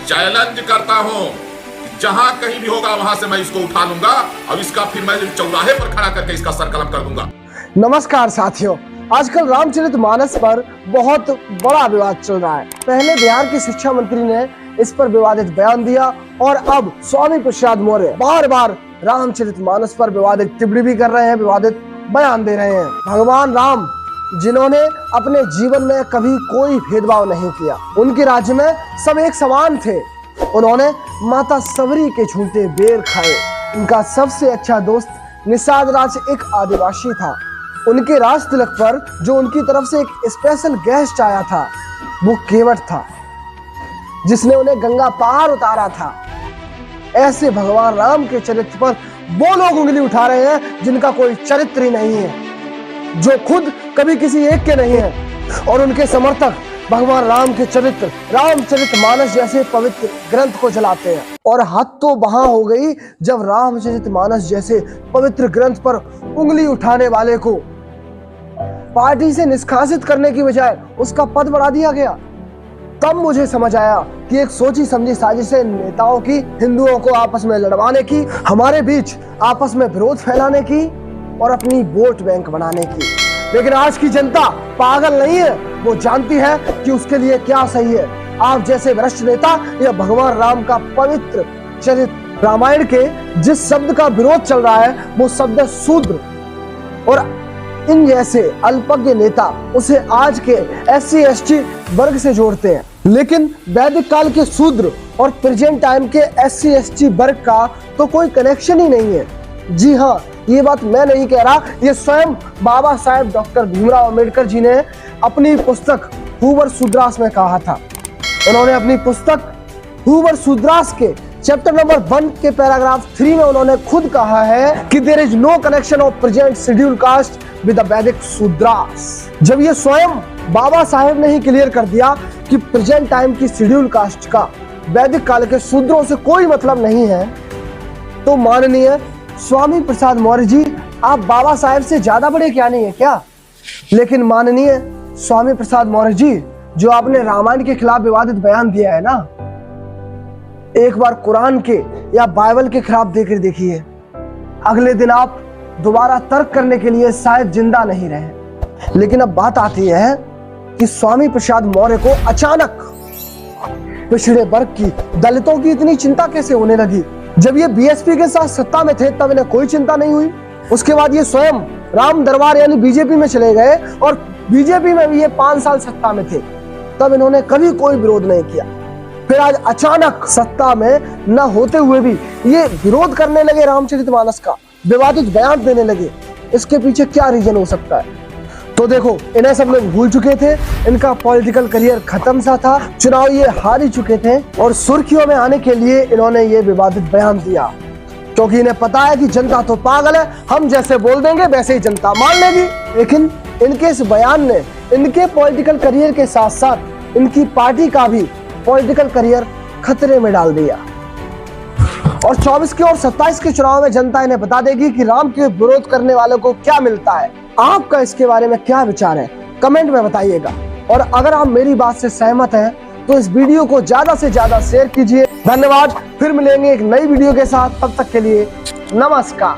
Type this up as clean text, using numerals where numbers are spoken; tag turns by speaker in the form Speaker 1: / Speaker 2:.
Speaker 1: Challenge करता हूं, जहां कहीं भी होगा वहां से मैं इसको उठा लूंगा और इसका फिर मैं चौराहे पर खड़ा करके इसका सर कलम कर दूंगा।
Speaker 2: नमस्कार साथियों, आजकल रामचरितमानस पर बहुत बड़ा विवाद चल रहा है। पहले बिहार के शिक्षा मंत्री ने इस पर विवादित बयान दिया और अब स्वामी प्रसाद मौर्य बार बार रामचरितमानस पर विवादित टिप्पणी भी कर रहे हैं, विवादित बयान दे रहे हैं। भगवान राम जिन्होंने अपने जीवन में कभी कोई भेदभाव नहीं किया, उनके राज्य में सब एक समान थे। उन्होंने माता सबरी के झूठे बेर खाए। उनका सबसे अच्छा दोस्त निषाद राज एक आदिवासी था। उनके राज तिलक पर जो उनकी तरफ से एक स्पेशल गेस्ट आया था वो केवट था, जिसने उन्हें गंगा पार उतारा था। ऐसे भगवान राम के चरित्र पर वो लोग उंगली उठा रहे हैं जिनका कोई चरित्र ही नहीं है, जो खुद कभी किसी एक के नहीं है, और उनके समर्थक भगवान राम के चरित्र रामचरितमानस जैसे पवित्र ग्रंथ को जलाते हैं। और हद तो वहां हो गई जब रामचरितमानस जैसे पवित्र ग्रंथ पर उंगली उठाने वाले को पार्टी से निष्कासित करने की बजाय उसका पद बढ़ा दिया गया। तब मुझे समझ आया कि एक सोची समझी साजिश है नेताओं की, हिंदुओं को आपस में लड़वाने की, हमारे बीच आपस में विरोध फैलाने की और अपनी वोट बैंक बनाने की। लेकिन आज की जनता पागल नहीं है, वो जानती है कि उसके लिए क्या सही है। आप जैसे भ्रष्ट नेता या भगवान राम का पवित्र चरित्र रामायण के जिस शब्द का विरोध चल रहा है वो शब्द है शूद्र, और इन जैसे अल्पज्ञ नेता उसे आज के SC ST वर्ग से जोड़ते हैं। लेकिन वैदिक काल के शूद्र और प्रेजेंट टाइम के SC ST वर्ग का तो कोई कनेक्शन ही नहीं है। जी हाँ, ये बात मैं नहीं कह रहा, ये स्वयं बाबा साहेब डॉक्टर भीमराव अंबेडकर जी ने अपनी पुस्तक हूवर शूद्रास में कहा था। उन्होंने अपनी पुस्तक हूवर शूद्रास के चैप्टर नंबर 1 के पैराग्राफ 3 में उन्होंने खुद कहा है कि there is no connection of present schedule caste with the Vedic Shudras. जब ये स्वयं बाबा साहेब ने ही क्लियर कर दिया कि प्रेजेंट टाइम की शेड्यूल कास्ट का वैदिक काल के शूद्रों से कोई मतलब नहीं है, तो माननीय स्वामी प्रसाद मौर्य जी, आप बाबा साहेब से ज्यादा बड़े क्या नहीं है क्या? लेकिन माननीय स्वामी प्रसाद मौर्य जी, जो आपने रामायण के खिलाफ विवादित बयान दिया है ना, एक बार कुरान के या बाइबल के खिलाफ देकर देखिए, अगले दिन आप दोबारा तर्क करने के लिए शायद जिंदा नहीं रहे। लेकिन अब बात आती है कि स्वामी प्रसाद मौर्य को अचानक पिछड़े वर्ग की, दलितों की इतनी चिंता कैसे होने लगी? जब ये BSP के साथ सत्ता में थे तब इन्हें कोई चिंता नहीं हुई। उसके बाद ये स्वयं राम दरबार यानी BJP में चले गए और BJP में भी ये 5 साल सत्ता में थे, तब इन्होंने कभी कोई विरोध नहीं किया। फिर आज अचानक सत्ता में न होते हुए भी ये विरोध करने लगे, रामचरितमानस का विवादित बयान देने लगे। इसके पीछे क्या रीजन हो सकता है? तो देखो, इन्हें सब लोग भूल चुके थे, इनका पॉलिटिकल करियर खत्म सा था, चुनाव ये हार ही चुके थे और सुर्खियों में आने के लिए इन्होंने ये विवादित बयान दिया, क्योंकि इन्हें पता है कि जनता तो पागल है, हम जैसे बोल देंगे वैसे ही जनता मान लेगी। लेकिन इनके इस बयान ने इनके पॉलिटिकल करियर के साथ साथ इनकी पार्टी का भी पॉलिटिकल करियर खतरे में डाल दिया। और 24 के और 27 के चुनाव में जनता इन्हें बता देगी कि राम के विरोध करने वालों को क्या मिलता है। आपका इसके बारे में क्या विचार है, कमेंट में बताइएगा। और अगर आप मेरी बात से सहमत हैं तो इस वीडियो को ज्यादा से ज्यादा शेयर कीजिए। धन्यवाद, फिर मिलेंगे एक नई वीडियो के साथ, तब तक के लिए नमस्कार।